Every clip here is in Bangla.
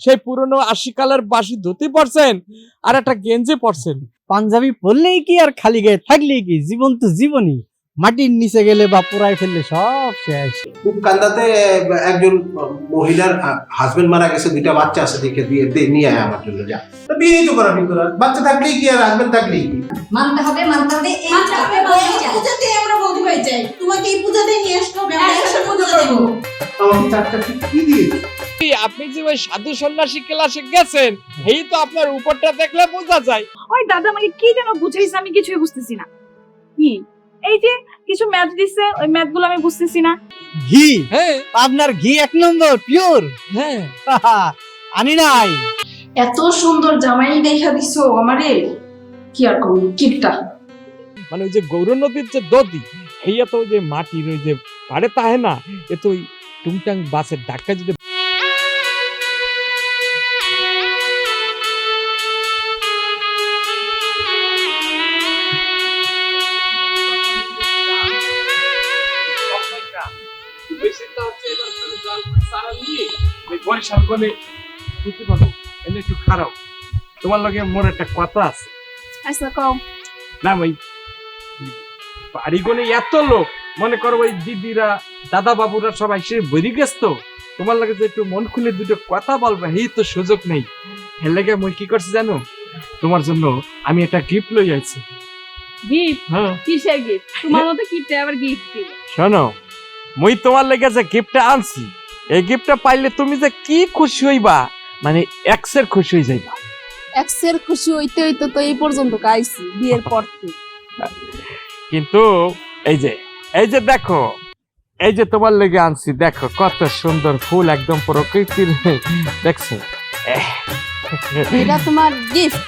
সেই পুরনো 80 কালার বাসি ধুতি পরছেন আর একটা গেঞ্জি পরছেন। পাঞ্জাবি পরলেই কি আর খালি গায়ে থাকলেই কি, জীবন তো জীবনই, মাটির নিচে গেলে বা পুরাই ফেললে সব শেষ। খুব কান্দাতে একজন মহিলার হাজবেন্ড মারা গেছে, 2টা বাচ্চা আছে, দেখে দিয়ে নিয়ে আয় আমার জন্য, যা। তো বিয়েই তো করাবি তোরা, বাচ্চা থাকলেই কি আর হাজবেন্ড থাকলেই কি। মানতে হবে পূজাতে আমরা বৌদি ভাই চাই, তোমাকে এই পূজাতে নিয়ে আসতে হবে, আমরা একসাথে পূজা করবো। আমাকে 4টা কি দিয়েছে? আপনি যে ওই সাধু সন্ন্যাসী ক্লাসে গেছেন, এই তো আপনার উপরটা দেখলে বোঝা যায়। ওই দাদা আমাকে কি যেন বুঝাইছে, আমি কিছুই বুঝতেছি না। কি এই যে কিছু ম্যাথ দিচ্ছে, ওই ম্যাথ গুলো আমি বুঝতেছি না। ঘি, হ্যাঁ আপনার ঘি 1 নম্বর পিওর। হ্যাঁ আনি নাই। এত সুন্দর জামাই দেখা দিছো আমারে, কি আর করব, কিপটা। মানে ওই যে গৌর নদীর যে নদী, হেয়া তো ওই যে মাটির ওই যে পাড়ে তাহে না, এ তো ওই টুংটাং বাসের ধাক্কা যদি তোমার লগে মোর একটা কথা আছে। আচ্ছা কও। না ওই বাড়িগনে এত লোক, মনে করো ওই দিদিরা দাদা বাবুরা সবাই সে বেরিয়ে গেছ, তো তোমার লাগে যে একটু মন খুলে দুটো কথা বলবে, এই তো সুযোগ নেই। এর লাগে মই কি করছি জানো, তোমার জন্য আমি একটা গিফট লই আইছি। গিফট? হ্যাঁ। কিসের গিফট? তোমার মতো গিফট আবার গিফট দিবে? শোনো, মই তোমার লেগে যে গিফটটা আনছি, এই গিফটটা পাইলে তুমি যে কি খুশি হইবা, মানে এক্সের খুশি হয়ে যাইবা। এক্সের খুশি হইতে হইতে তো এই পর্যন্ত গাইছি বিয়ের পর থেকে। কিন্তু এই যে দেখো, এই যে তোমার লেগে আনছি, দেখো কত সুন্দর ফুল, একদম প্রকৃতির, দেখছো? এটা তোমার গিফট?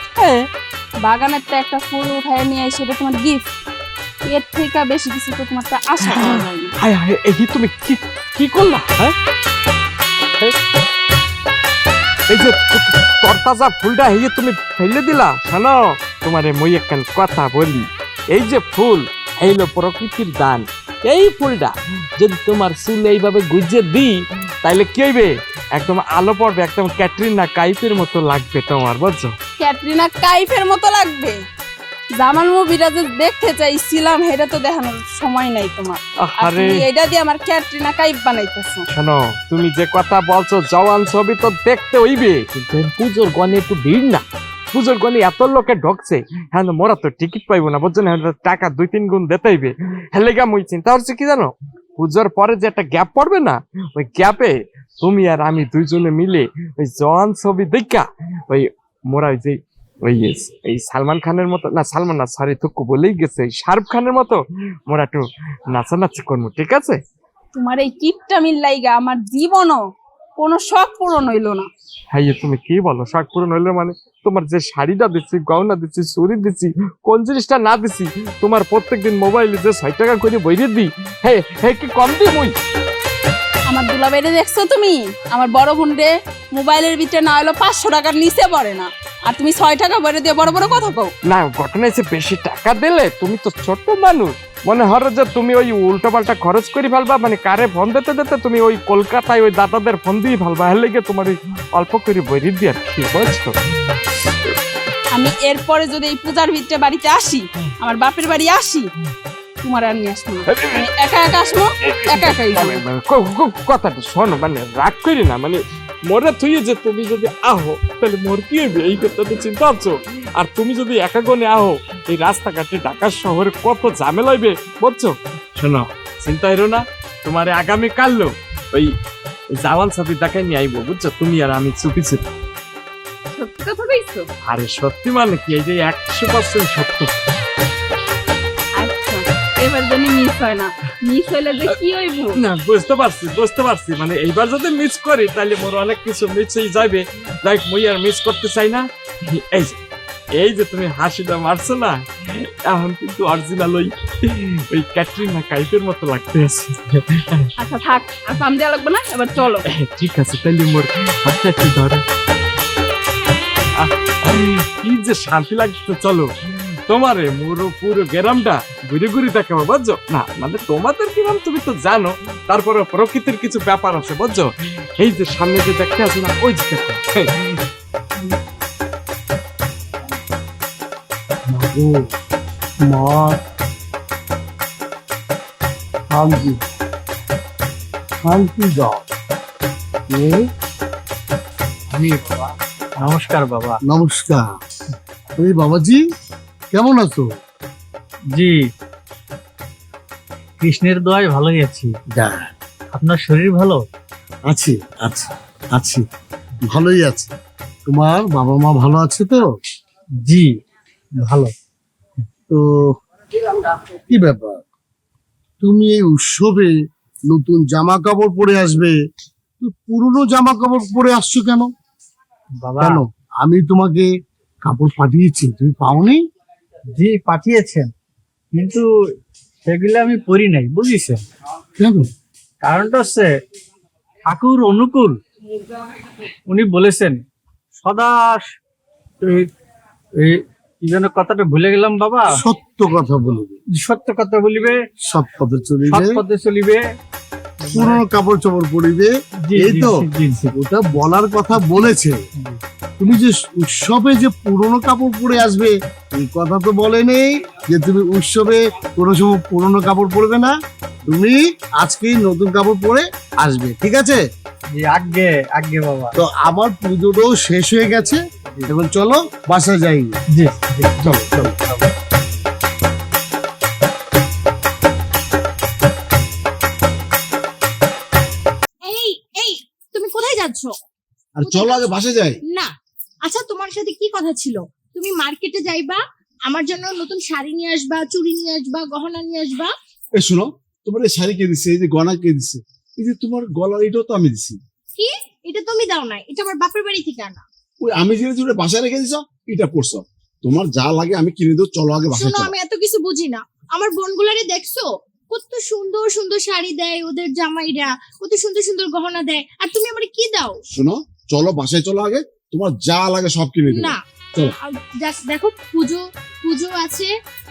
বাগানের তো একটা ফুল উঠায় নিয়ে এসে এটা তোমার গিফট? এর থেকে বেশি কিছু তো তোমার আশা করা যায় না। হায় হায়, এই তুমি কি করলা? হ্যাঁ, এই যে তরতাজা ফুলটা এই যে তুমি ফেলে দিলা। শোনো, তোমারে মই একখান কথা বলি, এই যে ফুল এইলো প্রকৃতির দান। এই ফুলটা যদি তোমার চুল এইভাবে গুজে দিই, তাইলে কি হইবে, একদম আলো পড়বে, একদম ক্যাটরিনা কাইফের মতো লাগবে তোমার, বুঝছো? ক্যাটরিনা কাইফের মতো লাগবে? জামাল মুভিটা যে দেখতে চাইছিলাম, এটা তো দেখানোর সময় নাই তোমার। আরে এটা দিয়ে আমার ক্যাটরিনা কাইফ বানাইতেছো। শোনো, তুমি যে কথা বলছো, জওয়ান ছবি তো দেখতে হইবে, কিন্তু পুজোর গনে একটু ভিড় না, পুজোর গনে এত লোকে ঢকছে, হ্যাঁ মোরা তো টিকিট পাইবো না, বুঝছো না? টাকা 2-3 গুণ দিতে হইবে। হেলেগা মুই চিন্তা হচ্ছে কি জানো, পুজোর পরে যে একটা গ্যাপ পড়বে না, ওই গ্যাপে তুমি আর আমি দুইজনে মিলে ওই জওয়ান ছবি দেখা, ওই মোরা ওই যে এই সালমান খানের মতো, না সালমান না, সরি থুকু বলেই গেছে, শাহরুখ খানের মতো মোরা একটু নাচানাচি করবো, ঠিক আছে? তোমার এই কিপটা মিল্লাইগা আমার জীবনও কোনো শখ পূরণ হইলো না। হ্যাঁ, তুমি কি বলো শখ পূরণ হইলো? মানে তোমার যে শাড়িটা দিচ্ছি, গহনা দিচ্ছি, চুরি দিচ্ছি, কোন জিনিসটা না দিচ্ছি, তোমার প্রত্যেকদিন মোবাইলে যে 6 টাকা করে বইরে দিই, হ্যাঁ হ্যাঁ, কি কম দিই মুই? আমার দুলাভাইরে দেখছো তুমি? আমার বড় বোন রে মোবাইলের ভিতরে না হলো 500 টাকার নিচে পড়ে না, আর তুমি 6 টাকা বইরে দিয়ে বড় বড় কথা কও। না, ঘটনা হচ্ছে বেশি টাকা দিলে তুমি তো ছোট মানুষ, মনে হয় যে তুমি ওই উল্টো পাল্টা খরচ করে ফেলবা, মানে কারে ফোন দিতে দিতে তুমি ওই কলকাতায় ওই দাদাদের ফোন দিয়ে ফেলবা, হেলে গিয়ে তোমার ওই অল্প করে বইরে দিয়ে, আর কি বলছো? আমি এরপরে যদি এই পূজার ভিতরে বাড়িতে আসি, আমার বাপের বাড়ি আসি, তোমার আর নিয়ে আসবো না। আমি একা একা আসবো, একা একাই যাবো। কথাটা শোনো, মানে রাগ করি না, মানে মোরে তুই যে তুমি যদি আহো, তাহলে মোর কি হইবে, এই কথাটা চিন্তা করছো? আর তুমি যদি একা গনে আহো, এই রাস্তাঘাটে ঢাকা শহরে কত ঝামেলা হইবে, বুঝছো? শোনো, চিন্তা হইরো না, তোমার আগামী কাল ওই জাওয়ান ছবি দেখাই নিয়ে আইবো, বুঝছো? তুমি আর আমি চুপি চুপি। সত্যি কথা কইছো? আরে সত্যি মানে কি, এই যে 100% সত্য। আচ্ছা, এবার জানি মিস হয় না, মিস হইলে যে কি হইব? না, বুঝতে পারছি, মানে এইবার যদি মিস করি, তাহলে মোর অনেক কিছু মিস হয়ে যাবে, লাইক মুই আর মিস করতে চাই না। এই যে তুমি হাসিটা মারছো না, এখন কিন্তু অরিজিনাল ওই ক্যাটরিনা কাইফের মতো লাগতে আছে। আচ্ছা থাক, আর পাম দেওয়া লাগবে না, এবার চলো। ঠিক আছে, তাহলে মোর হাতটা একটু ধরো। কি যে শান্তি লাগছে, চলো। তোমারে পুরো পুরো গ্রামটা ঘুরে ঘুরে দেখাবো বুঝছো না, মানে তোমাদের গ্রাম তুমি তো জানো, তারপরে প্রকৃতির কিছু ব্যাপার আছে বুঝছো। এই যে সামনে যে দেখতে আছে না, ওই যে দেখো। মা শান্তি শান্তি দাও। আমি বাবা, নমস্কার বাবা। নমস্কার। এই বাবাজি কেমন আছো? জি, কৃষ্ণের দোয়ায় ভালোই আছি। যা আপনার শরীর ভালো? আছি আছি আছি, ভালোই আছে। তোমার বাবা মা ভালো আছে তো? জি ভালো। তো কি ব্যাপার, তুমি এই উৎসবে নতুন জামা কাপড় পরে আসবে, তো পুরনো জামা কাপড় পরে আসছো কেন? বাবা কেন আমি তোমাকে কাপড় পাঠিয়েছি, তুমি পাওনি? জি পাঠিয়েছেন, কিন্তু সেগুলো আমি পরি নাই, বুঝেছেন? কেন? কারণটা হচ্ছে ঠাকুর অনুকূল উনি বলেছেন সদা এই কি যেন কথাটা ভুলে গেলাম বাবা। সত্য কথা বলবে, সত্য কথা বলিবে, সৎ পথে সৎ চলিবে, পথে চলিবে। পুরনো কাপড় চোপড় পরিবে, জি, এই জি, তো জি, জি। ওটা বলার কথা বলেছে। তুমি যে উৎসবে যে পুরনো কাপড় পরে আসবে, এই কথা তো বলে নেই যে তুমি উৎসবে কোনো সময় পুরনো কাপড় পরবে না, তুমি আজকেই নতুন কাপড় পরে আসবে, ঠিক আছে? জি আগে আগে বাবা। তো আমার পুজোটাও শেষ হয়ে গেছে, এখন চলো বাসায় যাই। জি জি, চলো চলো চলো। এই এই তুমি কোথায় যাচ্ছ? আর চলো আগে বাসায় যাই। না, আচ্ছা তোমার সাথে কি কথা ছিল? তুমি মার্কেটে যাইবা, আমার জন্য নতুন শাড়ি নিয়ে আসবা, চুড়ি নিয়ে আসবা, গহনা নিয়ে আসবা। এই শোনো, তোমার এই শাড়ি কে দিছে, এই যে গয়না কে দিছে, এই যে তোমার গলার এটাও তো আমি দিছি। কি? এটা তুমি দাও নাই, এটা আমার বাপের বাড়ি থেকে আনা। ওই আমি যেটা তুমি বাসায় রেখে দিছো, এটা পড়ছো। তোমার যা লাগে আমি কিনে দেবো, চলো আগে বাসায় শোনো, চলো। আমি এত কিছু বুঝি না। আমার বোনগুলারে দেখছো কত সুন্দর সুন্দর শাড়ি দেয় ওদের জামাইরা, কত সুন্দর সুন্দর গহনা দেয়, আর তুমি আমারে কি দাও? শোনো, চলো বাসায় চলো আগে, তোমার যা লাগে সব কিনে দেবো। না, চলো। জাস্ট দেখো, পুজো পুজো আছে,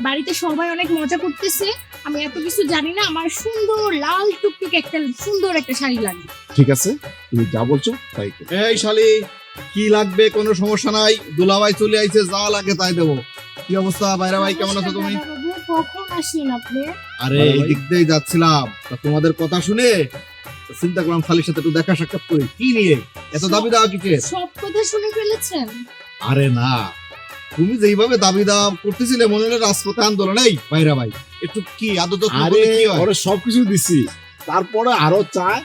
বাড়িতে সবাই অনেক মজা করতেছে, আমি এত কিছু জানি না। আমার সুন্দর লাল টুকটুক একটা সুন্দর একটা শাড়ি লাগবে। ঠিক আছে, তুমি যা বলছো তাই করো। এই শালি, কি লাগবে? কোনো সমস্যা নাই, দুলাভাই চলে আইছে, যা লাগে তাই দেবো। কি অবস্থা বাইরা ভাই, কেমন আছো তুমি? দাদাবাবু, কখন আসলেন আপনি? আরে ভালো এই ভাই। দিক দিয়েই যাচ্ছিলাম, তা তোমাদের কথা শুনে চিন্তা করলাম শালির সাথে একটু দেখা সাক্ষাৎ করি। কি নিয়ে এত দাবি দেওয়া কিসের? সব কথা শুনে ফেলেছেন? আরে না, তুমি যেইভাবে দাবি দেওয়া করতেছিলে মনে হলো রাজপথে আন্দোলন। এই বাইরা ভাই, একটু কি আদত আরে কি হয়? ওরা সবকিছু দিছি, তারপরে আরো চায়,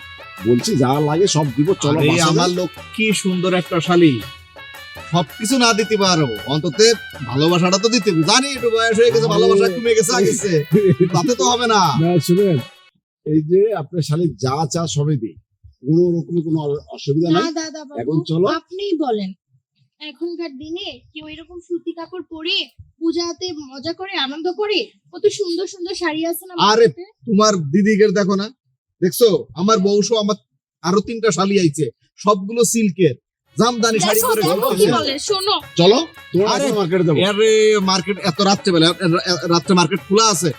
বলছি যা লাগে সব দিব, চলো আরে বাসায় আমার যাই। লোক কি সুন্দর একটা শালি, সবকিছু না দিতে পারো, অন্তত ভালোবাসাটা তো দিতে হবে। জানি একটু বয়স হয়ে গেছে, ভালোবাসা কমে গেছে আগেছে, তাতে তো হবে না। না শুনেন, এই যে আপনার শালি যা চা সবই দিই, কোনো রকম কোনো অসুবিধা না নাই। দাদাবাবু, এখন চলো। আপনিই বলেন, এখনকার দিনে কেউ এরকম সুতি কাপড় পরে পূজাতে মজা করে আনন্দ করে? কত সুন্দর সুন্দর শাড়ি আছে না আরে, মার্কেটে? তোমার দিদিকে দেখো না, দেখছো আমার বউসো, আমার আরো 3টা শালি আইছে, সবগুলো সিল্কের জামদানি শাড়ি দেখো পরে দেখো কি ঘুরতেছে। বলে, শোনো। চলো তোমার আরে, মার্কেটে যাবো। আরে মার্কেট এত রাত্রেবেলা, রাত্রে মার্কেট খোলা আছে?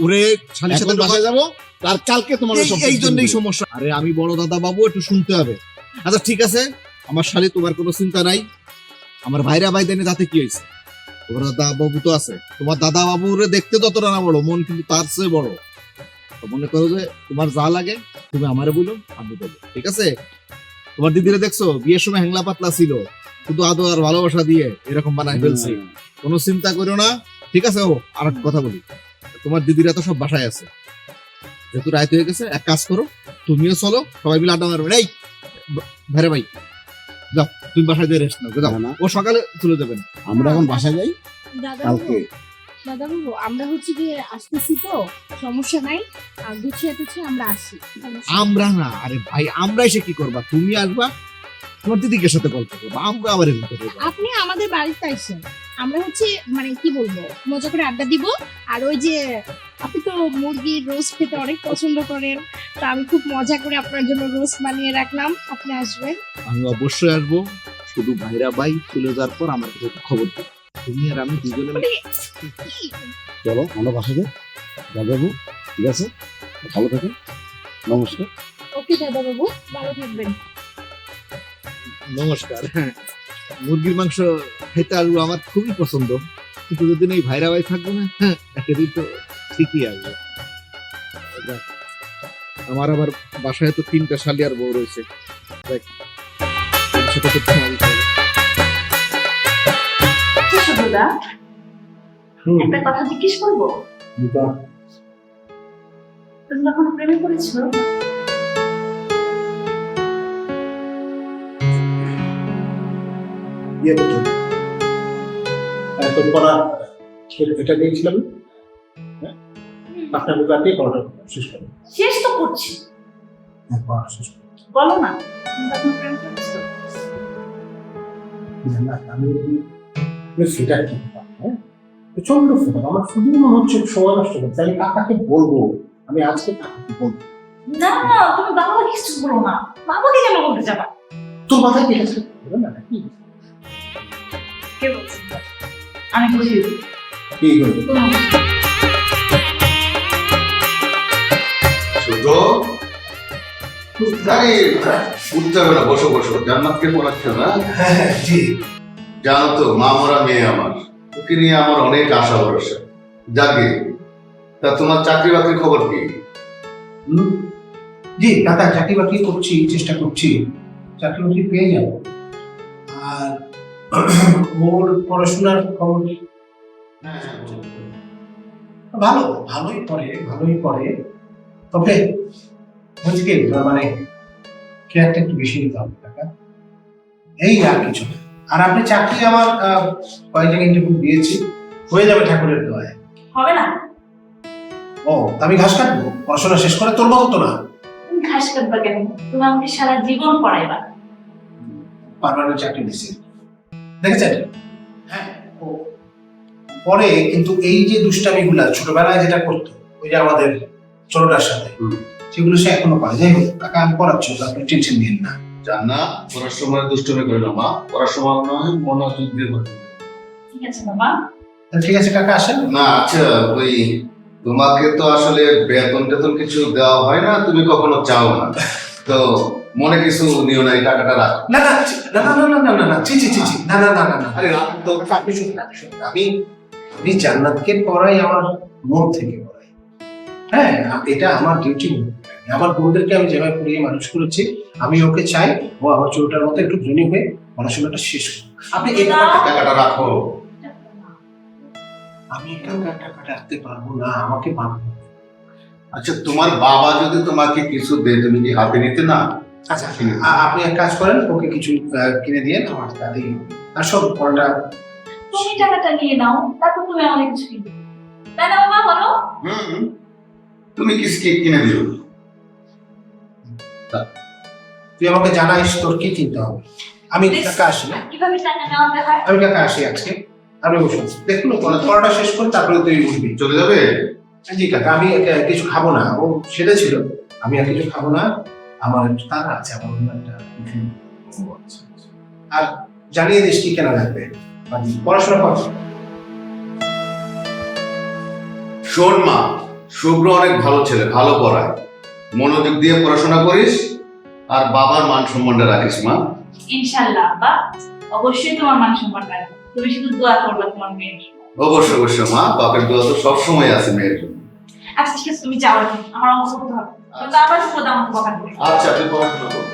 ওরে শালির এখন সাথে বাসায় যাবো, আর কালকে তোমার এই জন্যই সমস্যা। আরে আমি বড় দাদা বাবু, একটু শুনতে হবে। আচ্ছা ঠিক আছে, আমার শালি, তোমার কোনো চিন্তা নাই। আমার ভাইরা ভাই দেনে তাতে কি হয়েছে? তোমার দাদা বাবু তো আছে, তোমার দাদা বাবুরে দেখতে ততটা না বড়, মন কিন্তু তার চেয়ে বড়। তো মনে করো যে তোমার যা লাগে তুমি আমারে বলো, আমি দেবো, ঠিক আছে? তোমার দিদিরে দেখছো, বিয়ের সময় হ্যাংলা পাতলা ছিল, শুধু আদর আর ভালোবাসা দিয়ে এরকম বানাই ফেলছি। কোনো চিন্তা করো না, ঠিক আছে? ও আর একটা কথা বলি, তোমার দিদিরা তো সব বাসায় আছে, যেহেতু রাত হয়ে গেছে, এক কাজ করো, তুমিও চলো, সবাই মিলে আড্ডা মারবেন। এই ভাইরে ভাই, যাও তুমি বাসায় দিয়ে রেস্ট নাও, যাও। না, না। ও সকালে চলে যাবেন। আমরা এখন বাসায় যাই দাদাবাবু, কালকে। দাদাবাবু, আমরা হচ্ছে গিয়ে আসতেছি তো, সমস্যা নাই, আর গুছিয়ে টুছিয়ে আমরা আসি, সমস্যা নাই। আমরা না, আরে ভাই আমরা এসে কি করবা? তুমি আসবা, তোমার দিদিকে সাথে গল্প করবা, আমরা আবার এরকম করবো। আপনি আমাদের বাড়িতে আসেন, আমরা হচ্ছে মানে কি বলবো, মজা করে আড্ডা দিব। আর ওই যে আপনি তো মুরগির রোস্ট খেতে অনেক পছন্দ করেন, তা আমি খুব মজা করে আপনার জন্য রোস্ট বানিয়ে রাখলাম, আপনি আসবেন। আমি অবশ্যই আসবো, শুধু ভাইরা ভাই চলে যাওয়ার পর আমার কাছে একটু খবর দিই। তুমি আর আমি দুজনে কি? চলো আমরা বাসাতে যাবো, ঠিক আছে? ভালো থাকেন, নমস্কার। ওকে দাদা বাবু, ভালো থাকবেন। নমস্কার। মুরগির মাংস খেতে আলু আমার খুবই পছন্দ, কিন্তু যদি এই ভাইরা ভাই থাকবো না, একদিন তো ঠিকই আসবে। যাক, আমার আবার বাসায় তো 3টা শালি আর বউ রয়েছে। দেখ, সেটা তো তোমারই হবে। দাদা একটা কথা জিজ্ঞেস করবো, তুমি কখনো প্রেমে পড়েছো? ইয়ে করতো তোর পড়া এটা দিয়েছিলাম হ্যাঁ আপনার বুকাতে পড়াটা শেষ করো। শেষ তো করছি, হ্যাঁ, পড়া শেষ করো। বলো না তুমি কখনো প্রেম করেছো? না, আমি সেটা কি হ্যাঁ প্রচন্ড ফোন আমার শুধু মনে হচ্ছে সময় নষ্ট করছে। আমি কাকাকে বলবো, আমি আজকে কাকাকে বলবো। না না, তুমি বাবাকে কিছু বলো না, বাবাকে কেন বলতে যাবা? তোর মাথায় কি আছে না নাকি? কে বলছে? আমি বুঝি কি করবো? উঠতে হবে না, বসো বসো। জান্নাতকে পড়াচ্ছ না? হ্যাঁ জি। জানো তো মা মরা মেয়ে আমার, ওকে নিয়ে আমার অনেক আশা ভরসা জাগে। তা তোমার চাকরি বাকরির খবর কি? জি কাকা, চাকরি বাকরি করছি, চেষ্টা করছি, চাকরি বাকরি পেয়ে যাবো। আর ওর পড়াশোনার খবর কি? ভালো, ভালোই পড়ে। তবে বলছি কি মানে কেয়ারটা একটু বেশি নিতে হবে টাকা, এই আর কিছু না। আর আপনি চাকরি আমার কয়েক জায়গায় ইন্টারভিউ দিয়েছি, হয়ে যাবে ঠাকুরের দোয়ায়। হবে না? ও আমি ঘাস কাটবো পড়াশোনা শেষ করে? তোর মতো তো না। তুমি ঘাস কাটবা কেন? তুমি আমাকে সারা জীবন পড়াইবা। পার্মানেন্ট চাকরি দিছে দেখেছেন? হ্যাঁ ও পরে কিন্তু এই যে দুষ্টামিগুলা ছোটবেলায় যেটা করতো ওই যে আমাদের ছোটটার সাথে, সেগুলো সে এখনো পারে। যাই হোক টাকা আমি পড়াচ্ছি, আপনি টেনশন নিন না। জান্নাত পড়ার সময় দুষ্টুমি করে না মা, পড়ার সময় নয় মনোযোগ দিয়ে পড়ো। ঠিক আছে বাবা। ঠিক আছে কাকা, আসেন। না আচ্ছা, ওই তোমাকে তো আসলে বেতন টেতন কিছু দেওয়া হয় না, তুমি কখনো চাও না, তো মনে কিছু নিও না, এই টাকাটা রাখ। না না না না না না না না ছি ছি ছি ছি, না না না না না, আরে রাখ তো। আপনি শুনুন, আমি জান্নাতকে পড়াই আমার মন থেকে পড়াই। হ্যাঁ এটা আমার ডিউটি। আমার বোনদেরকে আমি যেভাবে পড়িয়ে মানুষ করেছি, আমি ওকে চাই ও আমার ছোটটার মতো একটু ধনী হয়ে পড়াশোনাটা শেষ করুক। আপনি এই টাকাটা রাখো। আমি এখানকার টাকাটা রাখতে পারবো না, আমাকে পারবো। আচ্ছা তোমার বাবা যদি তোমাকে কিছু দেয়, তুমি কি হাতে নিতে না? আচ্ছা আপনি এক কাজ করেন, ওকে কিছু কিনে দিয়ে তোমার তাতেই আর সব পড়াটা। তুমি টাকাটা নিয়ে নাও, তারপর তুমি আমাকে কিছু কিনে দিবে, তাই না বাবা? বলো। তুমি কিছু কিনে দিও। তুই আমাকে জানাইস তোর কি কিনতে হবে। আমি টাকা আসি না, কিভাবে টাকা নেওয়াতে হয়? আমি টাকা আসি আজকে। আপনি বসুন, দেখুন পড়াটা শেষ করে তারপরে তুই উঠবি। চলে যাবে? জি কাকা, আমি কিছু খাবো না, ও সেটা ছিল। আমি আর কিছু খাবো না, আমার একটু তাড়া আছে, আমার অন্য একটা টিফিন। আর জানিয়ে দিস কি কেনা লাগবে। পড়াশোনা কর। শোন মা, শুভ্র অনেক ভালো ছেলে, ভালো পড়ায়, মনোযোগ দিয়ে পড়াশোনা করিস আর বাবার মান সম্মানটা রাখিস মা। ইনশাআল্লাহ আব্বা, অবশ্যই তোমার মান সম্মান রাখবো। তুমি শুধু দোয়া করবে তোমার মেয়ের জন্য। অবশ্যই অবশ্যই মা, বাপের দোয়া তো সবসময় আছে মেয়ের জন্য। আচ্ছা ঠিক আছে, তুমি যাও, আমার অঙ্ক করতে হবে। কিন্তু আবার শুধু আমাকে বকা দিবে। আচ্ছা তুই পড়াশোনা কর।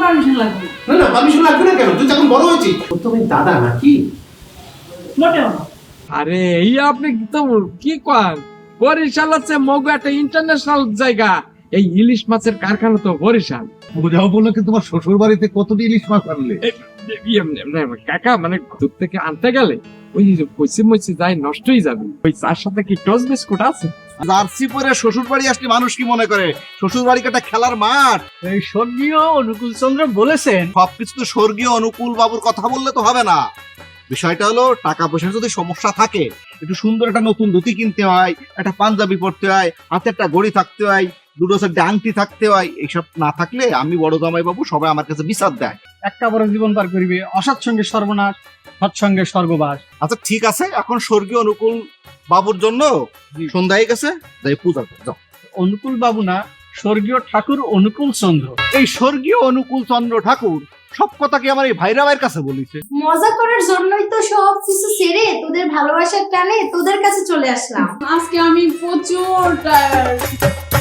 পারমিশন লাগবে না না, পারমিশন লাগবে না কেন? তুই যখন বড় হয়েছিস, তোর তো আমি দাদা নাকি? মোটেও না। আরে এই আপনি তো কি কন, বরিশাল হচ্ছে মগু একটা ইন্টারন্যাশনাল জায়গা। এই ইলিশ মাছের কারখানা তো বরিশাল। যাও বললো কি তোমার শ্বশুর বাড়িতে কতটি ইলিশ মাছ আনলে? কাকা মানে দূর থেকে আনতে গেলে ওই পয়সি মইসি যাই নষ্টই যাবে। ওই চার সাথে কি টস বিস্কুট আছে? জার্সি পরে শ্বশুর বাড়ি আসলে মানুষ কি মনে করে? শ্বশুর বাড়ি একটা খেলার মাঠ। এই স্বর্গীয় অনুকূল চন্দ্র বলেছেন, সবকিছু তো স্বর্গীয় অনুকূল বাবুর কথা বললে তো হবে না। বিষয়টা হলো টাকা পয়সার যদি সমস্যা থাকে, একটু সুন্দর একটা নতুন ধুতি কিনতে হয়, একটা পাঞ্জাবি পরতে হয়, হাতে একটা ঘড়ি থাকতে হয়, দুটো সাইডে আংটি থাকতে হয়, এইসব না থাকলে আমি বড় জামাই বাবু সবাই আমার কাছে বিচার দেয়। একটা বড় জীবন পার করিবে, অসৎ সঙ্গে সর্বনাশ, সৎসঙ্গে স্বর্গবাস। আচ্ছা ঠিক আছে, এখন স্বর্গীয় অনুকূল বাবুর জন্য সন্ধ্যা হয়ে গেছে, যাই পূজা করো, যাও। অনুকূল বাবু না, স্বর্গীয় ঠাকুর অনুকূল চন্দ্র। এই স্বর্গীয় অনুকূল চন্দ্র ঠাকুর সব কথা কি আমার এই ভাইরা ভাইয়ের কাছে বলিছে? মজা করার জন্যই তো সব কিছু ছেড়ে তোদের ভালোবাসার টানে তোদের কাছে চলে আসলাম। আজকে আমি প্রচুর টায়ার্ড।